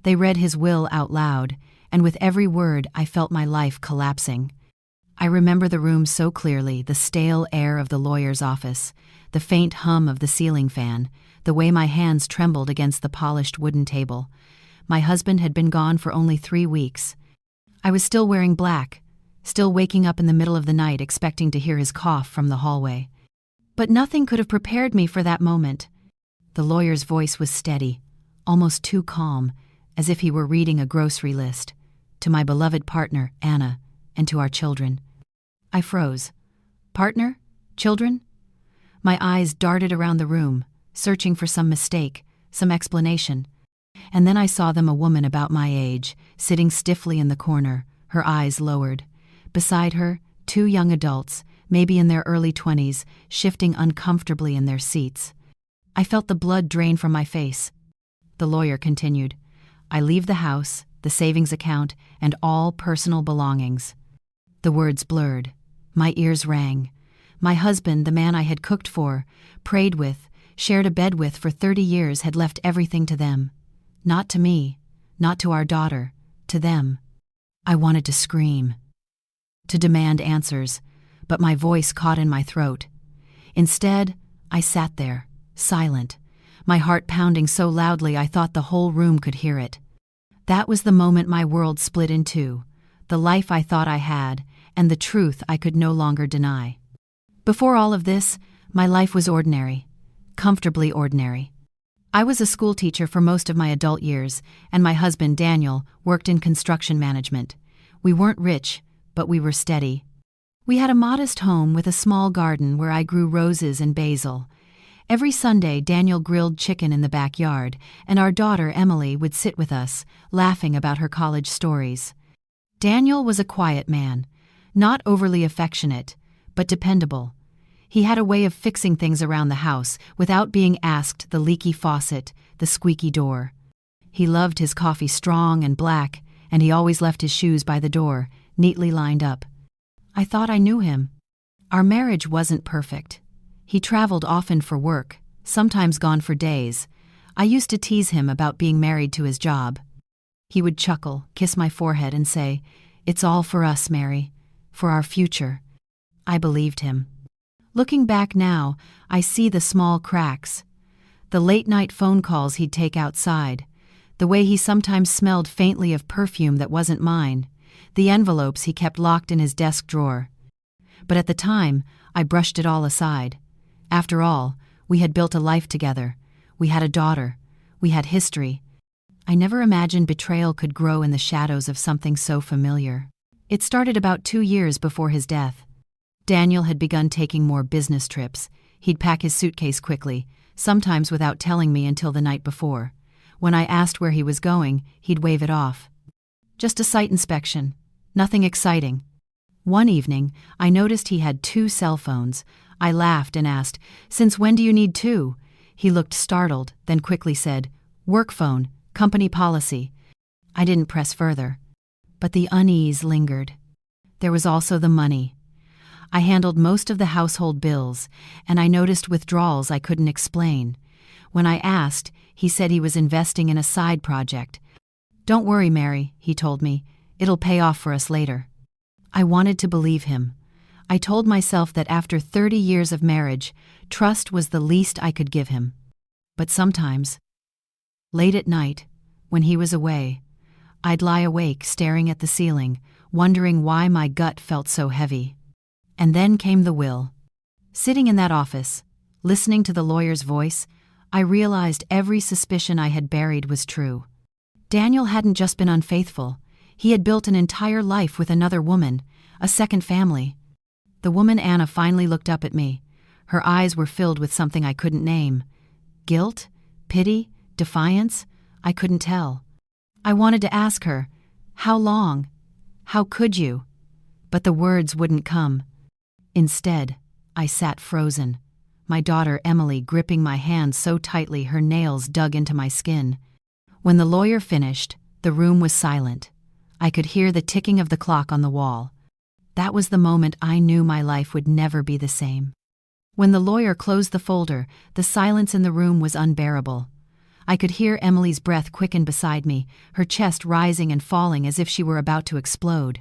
They read his will out loud, and with every word I felt my life collapsing. I remember the room so clearly, the stale air of the lawyer's office, the faint hum of the ceiling fan, the way my hands trembled against the polished wooden table. My husband had been gone for only 3 weeks. I was still wearing black, still waking up in the middle of the night expecting to hear his cough from the hallway. But nothing could have prepared me for that moment. The lawyer's voice was steady, almost too calm, as if he were reading a grocery list. To my beloved partner, Anna, and to our children. I froze. Partner? Children? My eyes darted around the room, searching for some mistake, some explanation. And then I saw them, a woman about my age, sitting stiffly in the corner, her eyes lowered. Beside her, 2 young adults, maybe in their early 20s, shifting uncomfortably in their seats. I felt the blood drain from my face. The lawyer continued, I leave the house, the savings account, and all personal belongings. The words blurred. My ears rang. My husband, the man I had cooked for, prayed with, shared a bed with for 30 years, had left everything to them. Not to me, not to our daughter, to them. I wanted to scream, to demand answers, but my voice caught in my throat. Instead, I sat there, silent, my heart pounding so loudly I thought the whole room could hear it. That was the moment my world split in two, the life I thought I had, and the truth I could no longer deny. Before all of this, my life was ordinary, comfortably ordinary. I was a school teacher for most of my adult years, and my husband, Daniel, worked in construction management. We weren't rich, but we were steady. We had a modest home with a small garden where I grew roses and basil. Every Sunday, Daniel grilled chicken in the backyard, and our daughter, Emily, would sit with us, laughing about her college stories. Daniel was a quiet man, not overly affectionate, but dependable. He had a way of fixing things around the house without being asked, the leaky faucet, the squeaky door. He loved his coffee strong and black, and he always left his shoes by the door, neatly lined up. I thought I knew him. Our marriage wasn't perfect. He traveled often for work, sometimes gone for days. I used to tease him about being married to his job. He would chuckle, kiss my forehead, and say, "It's all for us, Mary, for our future." I believed him. Looking back now, I see the small cracks. The late-night phone calls he'd take outside, the way he sometimes smelled faintly of perfume that wasn't mine, the envelopes he kept locked in his desk drawer. But at the time, I brushed it all aside. After all, we had built a life together. We had a daughter. We had history. I never imagined betrayal could grow in the shadows of something so familiar. It started about 2 years before his death. Daniel had begun taking more business trips. He'd pack his suitcase quickly, sometimes without telling me until the night before. When I asked where he was going, he'd wave it off. Just a site inspection. Nothing exciting. One evening, I noticed he had 2 cell phones. I laughed and asked, "Since when do you need 2?" He looked startled, then quickly said, "Work phone, company policy." I didn't press further. But the unease lingered. There was also the money. I handled most of the household bills, and I noticed withdrawals I couldn't explain. When I asked, he said he was investing in a side project. "Don't worry, Mary," he told me. "It'll pay off for us later." I wanted to believe him. I told myself that after 30 years of marriage, trust was the least I could give him. But sometimes, late at night, when he was away, I'd lie awake staring at the ceiling, wondering why my gut felt so heavy. And then came the will. Sitting in that office, listening to the lawyer's voice, I realized every suspicion I had buried was true. Daniel hadn't just been unfaithful. He had built an entire life with another woman, a second family. The woman Anna finally looked up at me. Her eyes were filled with something I couldn't name. Guilt? Pity? Defiance? I couldn't tell. I wanted to ask her, "How long? How could you?" But the words wouldn't come. Instead, I sat frozen, my daughter Emily gripping my hand so tightly her nails dug into my skin. When the lawyer finished, the room was silent. I could hear the ticking of the clock on the wall. That was the moment I knew my life would never be the same. When the lawyer closed the folder, the silence in the room was unbearable. I could hear Emily's breath quicken beside me, her chest rising and falling as if she were about to explode.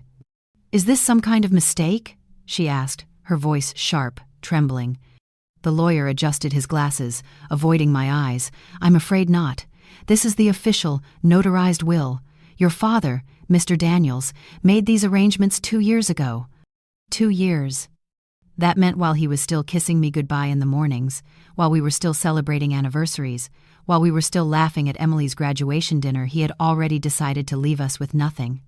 "Is this some kind of mistake?" she asked, her voice sharp, trembling. The lawyer adjusted his glasses, avoiding my eyes. "I'm afraid not. This is the official, notarized will. Your father, Mr. Daniels, made these arrangements 2 years ago." 2 years. That meant while he was still kissing me goodbye in the mornings, while we were still celebrating anniversaries, while we were still laughing at Emily's graduation dinner, he had already decided to leave us with nothing.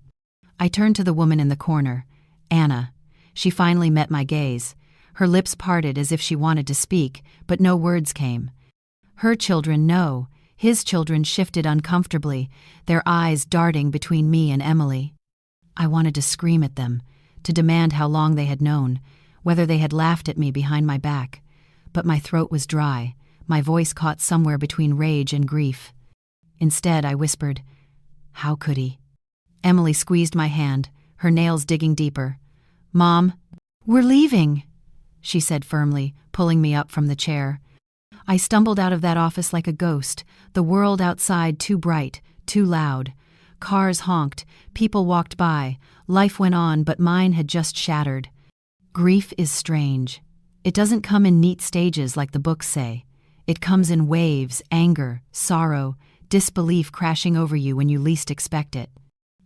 I turned to the woman in the corner, Anna. She finally met my gaze. Her lips parted as if she wanted to speak, but no words came. Her children, no. His children shifted uncomfortably, their eyes darting between me and Emily. I wanted to scream at them, to demand how long they had known, whether they had laughed at me behind my back. But my throat was dry, my voice caught somewhere between rage and grief. Instead, I whispered, "How could he?" Emily squeezed my hand, her nails digging deeper. "Mom, we're leaving," she said firmly, pulling me up from the chair. I stumbled out of that office like a ghost, the world outside too bright, too loud. Cars honked, people walked by, life went on, but mine had just shattered. Grief is strange. It doesn't come in neat stages like the books say. It comes in waves, anger, sorrow, disbelief crashing over you when you least expect it.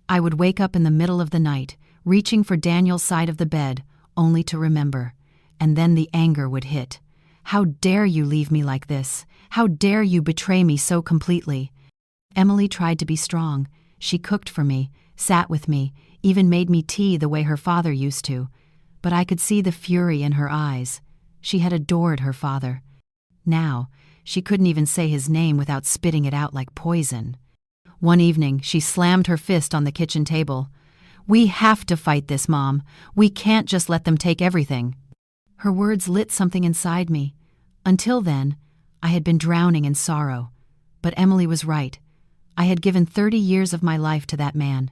I would wake up in the middle of the night, reaching for Daniel's side of the bed, only to remember. And then the anger would hit. How dare you leave me like this? How dare you betray me so completely? Emily tried to be strong. She cooked for me, sat with me, even made me tea the way her father used to. But I could see the fury in her eyes. She had adored her father. Now, she couldn't even say his name without spitting it out like poison. One evening, she slammed her fist on the kitchen table. "We have to fight this, Mom. We can't just let them take everything." Her words lit something inside me. Until then, I had been drowning in sorrow. But Emily was right. I had given 30 years of my life to that man.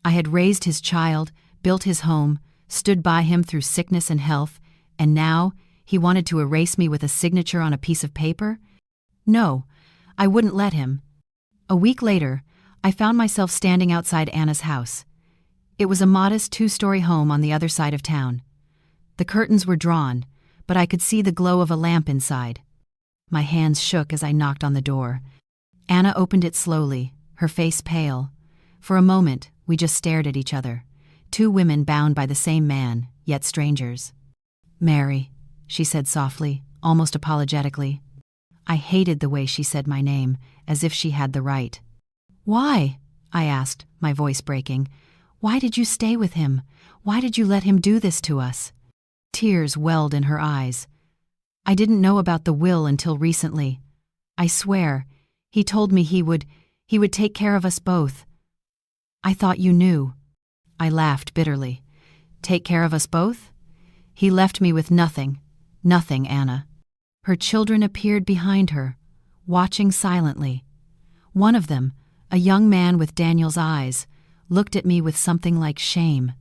I had raised his child, built his home, stood by him through sickness and health, and now he wanted to erase me with a signature on a piece of paper? No, I wouldn't let him. A week later, I found myself standing outside Anna's house. It was a modest 2-story home on the other side of town. The curtains were drawn, but I could see the glow of a lamp inside. My hands shook as I knocked on the door. Anna opened it slowly, her face pale. For a moment, we just stared at each other. 2 women bound by the same man, yet strangers. "Mary," she said softly, almost apologetically. I hated the way she said my name, as if she had the right. "Why?" I asked, my voice breaking. "Why did you stay with him? Why did you let him do this to us?" Tears welled in her eyes. "I didn't know about the will until recently. I swear, he told me he would take care of us both. I thought you knew." I laughed bitterly. "Take care of us both?" "He left me with nothing. Nothing, Anna." Her children appeared behind her, watching silently. One of them, a young man with Daniel's eyes, looked at me with something like shame.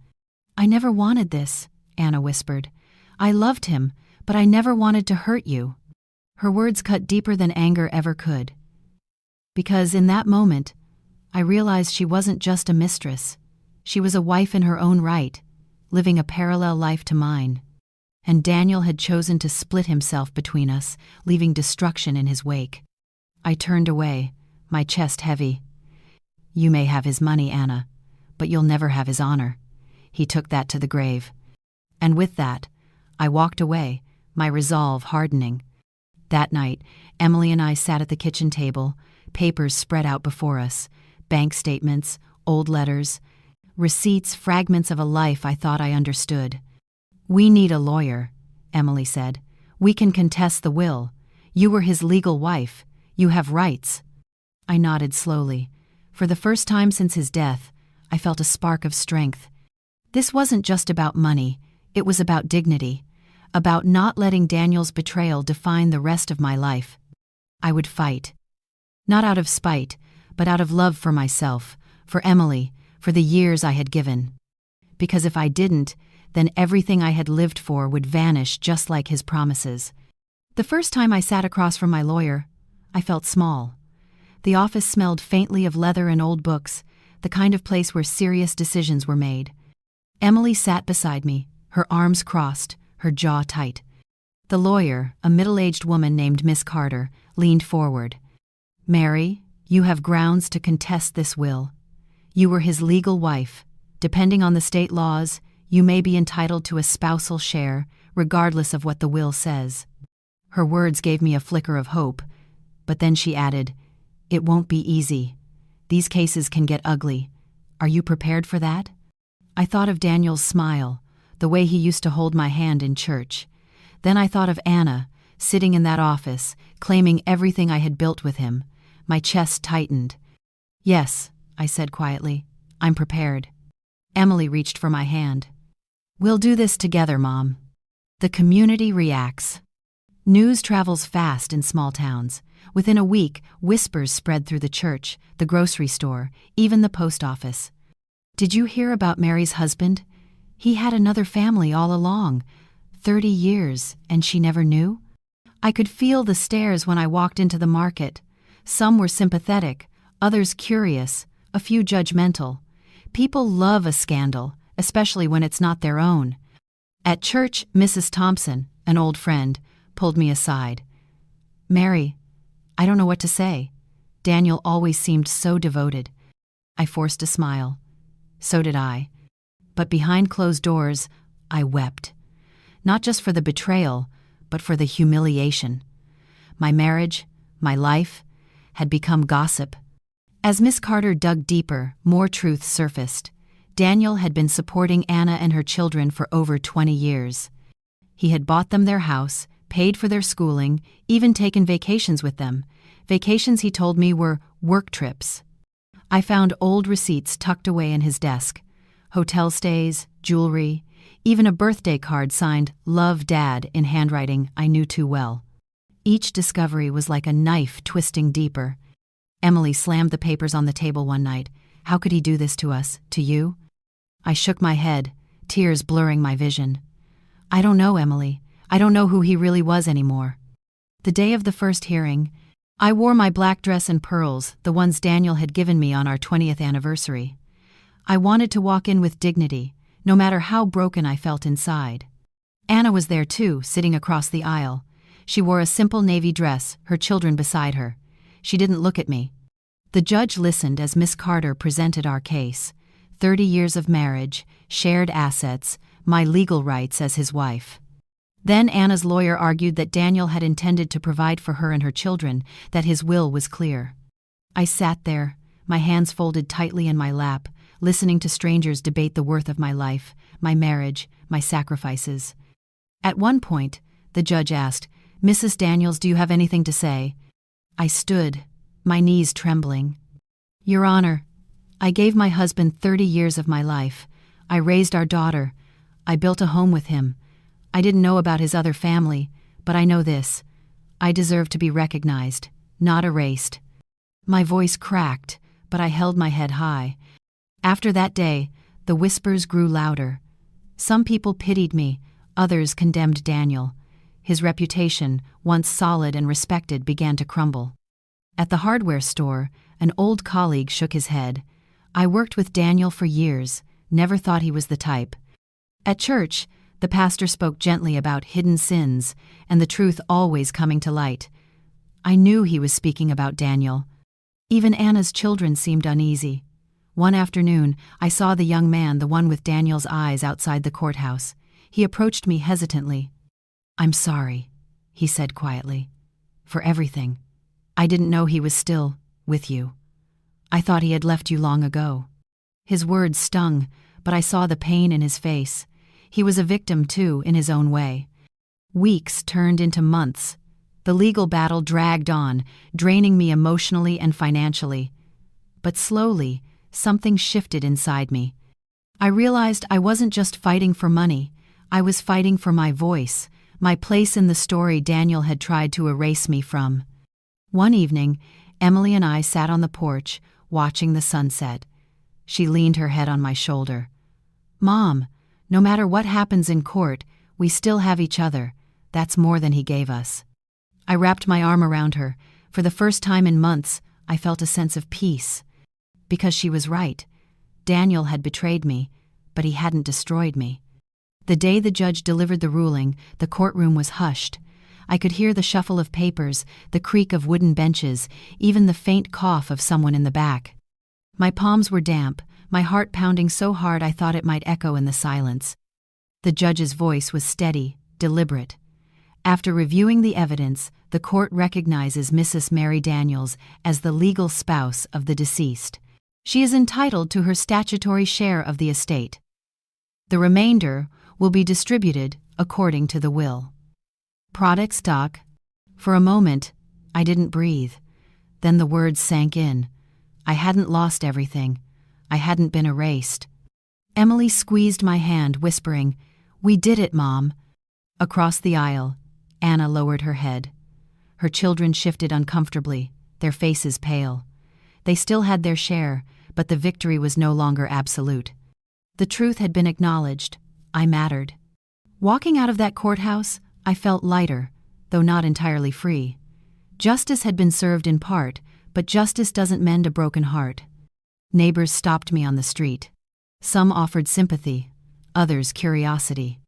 "I never wanted this," Anna whispered. "I loved him, but I never wanted to hurt you." Her words cut deeper than anger ever could. Because in that moment, I realized she wasn't just a mistress. She was a wife in her own right, living a parallel life to mine. And Daniel had chosen to split himself between us, leaving destruction in his wake. I turned away, my chest heavy. "You may have his money, Anna, but you'll never have his honor." He took that to the grave. And with that, I walked away, my resolve hardening. That night, Emily and I sat at the kitchen table, papers spread out before us, bank statements, old letters, receipts, fragments of a life I thought I understood. "We need a lawyer," Emily said. "We can contest the will. You were his legal wife. You have rights." I nodded slowly. For the first time since his death, I felt a spark of strength. This wasn't just about money, it was about dignity, about not letting Daniel's betrayal define the rest of my life. I would fight. Not out of spite, but out of love for myself, for Emily, for the years I had given. Because if I didn't, then everything I had lived for would vanish just like his promises. The first time I sat across from my lawyer, I felt small. The office smelled faintly of leather and old books, the kind of place where serious decisions were made. Emily sat beside me, her arms crossed, her jaw tight. The lawyer, a middle-aged woman named Miss Carter, leaned forward. "Mary, you have grounds to contest this will. You were his legal wife. Depending on the state laws, you may be entitled to a spousal share, regardless of what the will says." Her words gave me a flicker of hope, but then she added, "It won't be easy. These cases can get ugly. Are you prepared for that?" I thought of Daniel's smile, the way he used to hold my hand in church. Then I thought of Anna, sitting in that office, claiming everything I had built with him. My chest tightened. "Yes," I said quietly, "I'm prepared." Emily reached for my hand. "We'll do this together, Mom." The community reacts. News travels fast in small towns. Within a week, whispers spread through the church, the grocery store, even the post office. "Did you hear about Mary's husband? He had another family all along. 30 years, and she never knew?" I could feel the stares when I walked into the market. Some were sympathetic, others curious, a few judgmental. People love a scandal, especially when it's not their own. At church, Mrs. Thompson, an old friend, pulled me aside. "Mary, I don't know what to say. Daniel always seemed so devoted." I forced a smile. So did I. But behind closed doors, I wept. Not just for the betrayal, but for the humiliation. My marriage, my life, had become gossip. As Miss Carter dug deeper, more truth surfaced. Daniel had been supporting Anna and her children for over 20 years. He had bought them their house, paid for their schooling, even taken vacations with them. Vacations, he told me, were work trips. I found old receipts tucked away in his desk. Hotel stays, jewelry, even a birthday card signed "Love, Dad" in handwriting I knew too well. Each discovery was like a knife twisting deeper. Emily slammed the papers on the table one night. "How could he do this to us, to you?" I shook my head, tears blurring my vision. "I don't know, Emily. I don't know who he really was anymore." The day of the first hearing, I wore my black dress and pearls, the ones Daniel had given me on our 20th anniversary. I wanted to walk in with dignity, no matter how broken I felt inside. Anna was there too, sitting across the aisle. She wore a simple navy dress, her children beside her. She didn't look at me. The judge listened as Miss Carter presented our case. 30 years of marriage, shared assets, my legal rights as his wife. Then Anna's lawyer argued that Daniel had intended to provide for her and her children, that his will was clear. I sat there, my hands folded tightly in my lap, listening to strangers debate the worth of my life, my marriage, my sacrifices. At one point, the judge asked, "Mrs. Daniels, do you have anything to say?" I stood, my knees trembling. "Your Honor, I gave my husband 30 years of my life. I raised our daughter. I built a home with him. I didn't know about his other family, but I know this. I deserve to be recognized, not erased." My voice cracked, but I held my head high. After that day, the whispers grew louder. Some people pitied me, others condemned Daniel. His reputation, once solid and respected, began to crumble. At the hardware store, an old colleague shook his head. "I worked with Daniel for years, never thought he was the type." At church, the pastor spoke gently about hidden sins and the truth always coming to light. I knew he was speaking about Daniel. Even Anna's children seemed uneasy. One afternoon, I saw the young man, the one with Daniel's eyes, outside the courthouse. He approached me hesitantly. "I'm sorry," he said quietly, "for everything. I didn't know he was still with you. I thought he had left you long ago." His words stung, but I saw the pain in his face. He was a victim, too, in his own way. Weeks turned into months. The legal battle dragged on, draining me emotionally and financially. But slowly, something shifted inside me. I realized I wasn't just fighting for money. I was fighting for my voice, my place in the story Daniel had tried to erase me from. One evening, Emily and I sat on the porch, watching the sunset. She leaned her head on my shoulder. "Mom, no matter what happens in court, we still have each other. That's more than he gave us." I wrapped my arm around her. For the first time in months, I felt a sense of peace. Because she was right. Daniel had betrayed me, but he hadn't destroyed me. The day the judge delivered the ruling, the courtroom was hushed. I could hear the shuffle of papers, the creak of wooden benches, even the faint cough of someone in the back. My palms were damp, my heart pounding so hard I thought it might echo in the silence. The judge's voice was steady, deliberate. After reviewing the evidence, the court recognizes Mrs. Mary Daniels as the legal spouse of the deceased. She is entitled to her statutory share of the estate. The remainder will be distributed according to the will. Product stock. For a moment, I didn't breathe. Then the words sank in. I hadn't lost everything. I hadn't been erased. Emily squeezed my hand, whispering, "We did it, Mom." Across the aisle, Anna lowered her head. Her children shifted uncomfortably, their faces pale. They still had their share, but the victory was no longer absolute. The truth had been acknowledged. I mattered. Walking out of that courthouse, I felt lighter, though not entirely free. Justice had been served in part, but justice doesn't mend a broken heart. Neighbors stopped me on the street. Some offered sympathy, others curiosity.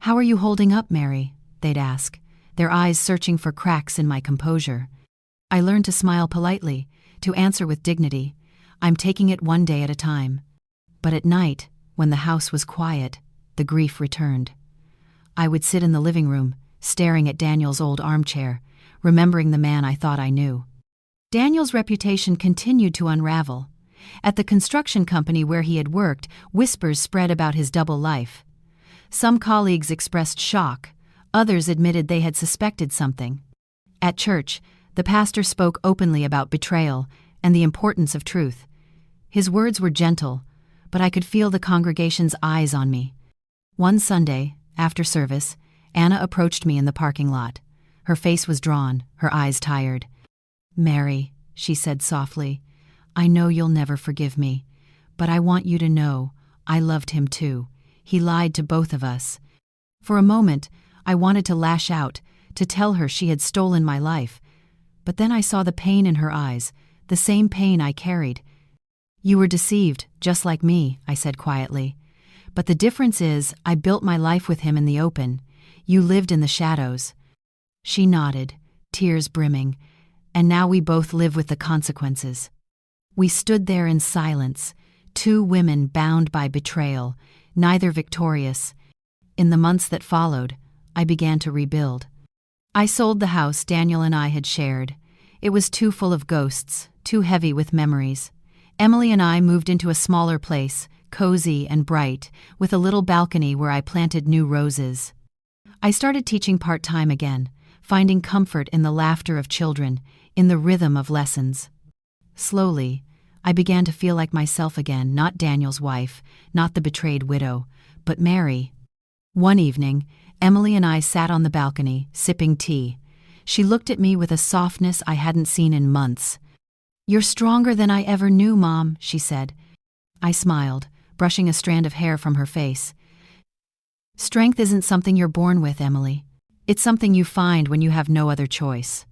"How are you holding up, Mary?" they'd ask, their eyes searching for cracks in my composure. I learned to smile politely, to answer with dignity. "I'm taking it one day at a time." But at night, when the house was quiet, the grief returned. I would sit in the living room, staring at Daniel's old armchair, remembering the man I thought I knew. Daniel's reputation continued to unravel. At the construction company where he had worked, whispers spread about his double life. Some colleagues expressed shock, others admitted they had suspected something. At church, the pastor spoke openly about betrayal and the importance of truth. His words were gentle, but I could feel the congregation's eyes on me. One Sunday, after service, Anna approached me in the parking lot. Her face was drawn, her eyes tired. "Mary," she said softly, "I know you'll never forgive me, but I want you to know I loved him too. He lied to both of us." For a moment, I wanted to lash out, to tell her she had stolen my life. But then I saw the pain in her eyes, the same pain I carried. "You were deceived, just like me," I said quietly. "But the difference is, I built my life with him in the open. You lived in the shadows." She nodded, tears brimming, and now we both live with the consequences. We stood there in silence, two women bound by betrayal, neither victorious. In the months that followed, I began to rebuild. I sold the house Daniel and I had shared. It was too full of ghosts, too heavy with memories. Emily and I moved into a smaller place, cozy and bright, with a little balcony where I planted new roses. I started teaching part-time again, finding comfort in the laughter of children, in the rhythm of lessons. Slowly, I began to feel like myself again, not Daniel's wife, not the betrayed widow, but Mary. One evening, Emily and I sat on the balcony, sipping tea. She looked at me with a softness I hadn't seen in months. "You're stronger than I ever knew, Mom," she said. I smiled, brushing a strand of hair from her face. "Strength isn't something you're born with, Emily. It's something you find when you have no other choice."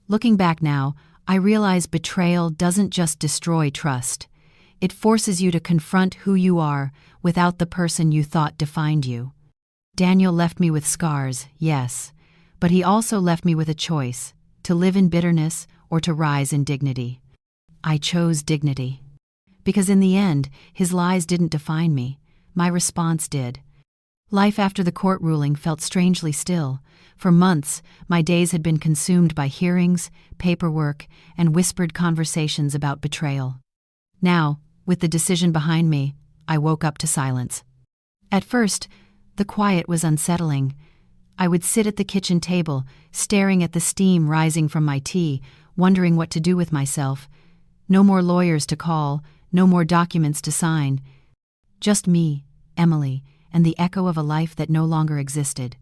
Looking back now, I realize betrayal doesn't just destroy trust. It forces you to confront who you are without the person you thought defined you. Daniel left me with scars, yes, but he also left me with a choice, to live in bitterness or to rise in dignity. I chose dignity. Because in the end, his lies didn't define me. My response did. Life after the court ruling felt strangely still. For months, my days had been consumed by hearings, paperwork, and whispered conversations about betrayal. Now, with the decision behind me, I woke up to silence. At first, the quiet was unsettling. I would sit at the kitchen table, staring at the steam rising from my tea, wondering what to do with myself. No more lawyers to call, no more documents to sign. Just me, Emily, and the echo of a life that no longer existed.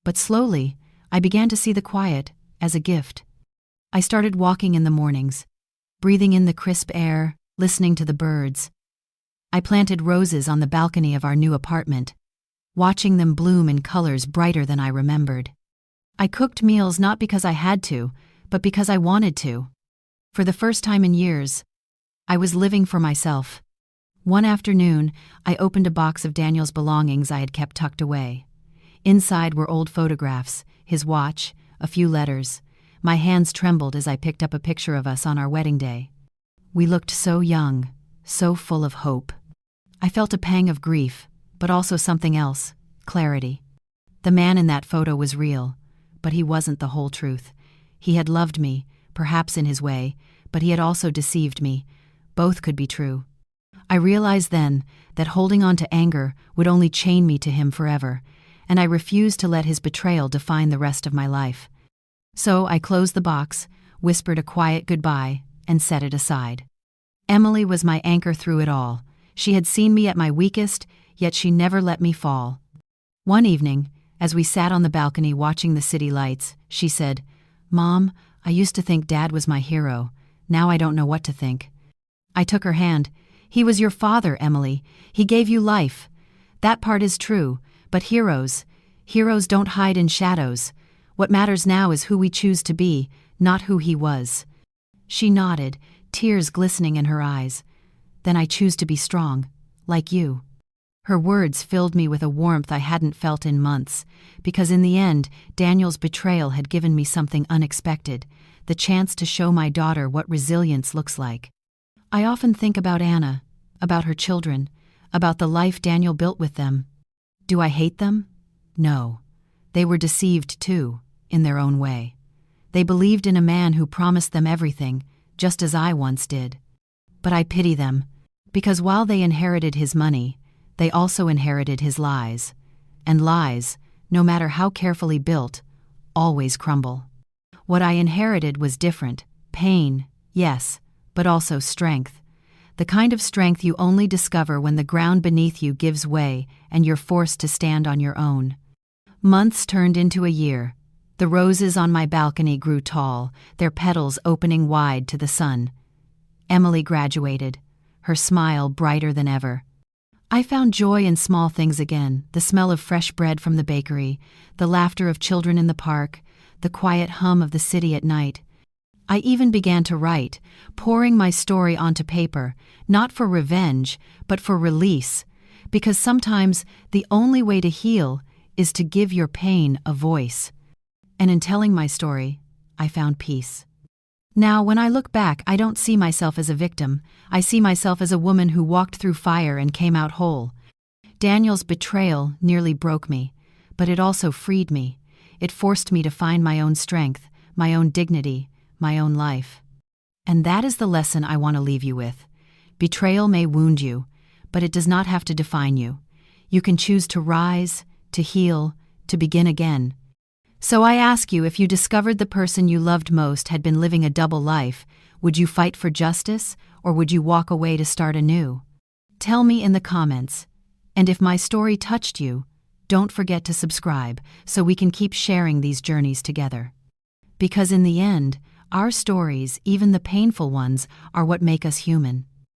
But slowly, I began to see the quiet as a gift. I started walking in the mornings, breathing in the crisp air, listening to the birds. I planted roses on the balcony of our new apartment, watching them bloom in colors brighter than I remembered. I cooked meals not because I had to, but because I wanted to. For the first time in years, I was living for myself. One afternoon, I opened a box of Daniel's belongings I had kept tucked away. Inside were old photographs, his watch, a few letters. My hands trembled as I picked up a picture of us on our wedding day. We looked so young, so full of hope. I felt a pang of grief, but also something else, clarity. The man in that photo was real, but he wasn't the whole truth. He had loved me, perhaps in his way, but he had also deceived me. Both could be true. I realized then that holding on to anger would only chain me to him forever, and I refused to let his betrayal define the rest of my life. So I closed the box, whispered a quiet goodbye, and set it aside. Emily was my anchor through it all. She had seen me at my weakest, yet she never let me fall. One evening, as we sat on the balcony watching the city lights, she said, "Mom, I used to think Dad was my hero. Now I don't know what to think." I took her hand. "He was your father, Emily. He gave you life. That part is true, but heroes don't hide in shadows. What matters now is who we choose to be, not who he was." She nodded, tears glistening in her eyes. "Then I choose to be strong, like you." Her words filled me with a warmth I hadn't felt in months, because in the end, Daniel's betrayal had given me something unexpected, the chance to show my daughter what resilience looks like. I often think about Anna, about her children, about the life Daniel built with them. Do I hate them? No. They were deceived too, in their own way. They believed in a man who promised them everything, just as I once did. But I pity them, because while they inherited his money, they also inherited his lies. And lies, no matter how carefully built, always crumble. What I inherited was different. Pain, yes, but also strength. The kind of strength you only discover when the ground beneath you gives way and you're forced to stand on your own. Months turned into a year. The roses on my balcony grew tall, their petals opening wide to the sun. Emily graduated, her smile brighter than ever. I found joy in small things again, the smell of fresh bread from the bakery, the laughter of children in the park, the quiet hum of the city at night. I even began to write, pouring my story onto paper, not for revenge, but for release, because sometimes the only way to heal is to give your pain a voice. And in telling my story, I found peace. Now, when I look back, I don't see myself as a victim. I see myself as a woman who walked through fire and came out whole. Daniel's betrayal nearly broke me, but it also freed me. It forced me to find my own strength, my own dignity, my own life. And that is the lesson I want to leave you with. Betrayal may wound you, but it does not have to define you. You can choose to rise, to heal, to begin again. So I ask you, if you discovered the person you loved most had been living a double life, would you fight for justice, or would you walk away to start anew? Tell me in the comments. And if my story touched you, don't forget to subscribe so we can keep sharing these journeys together. Because in the end, our stories, even the painful ones, are what make us human.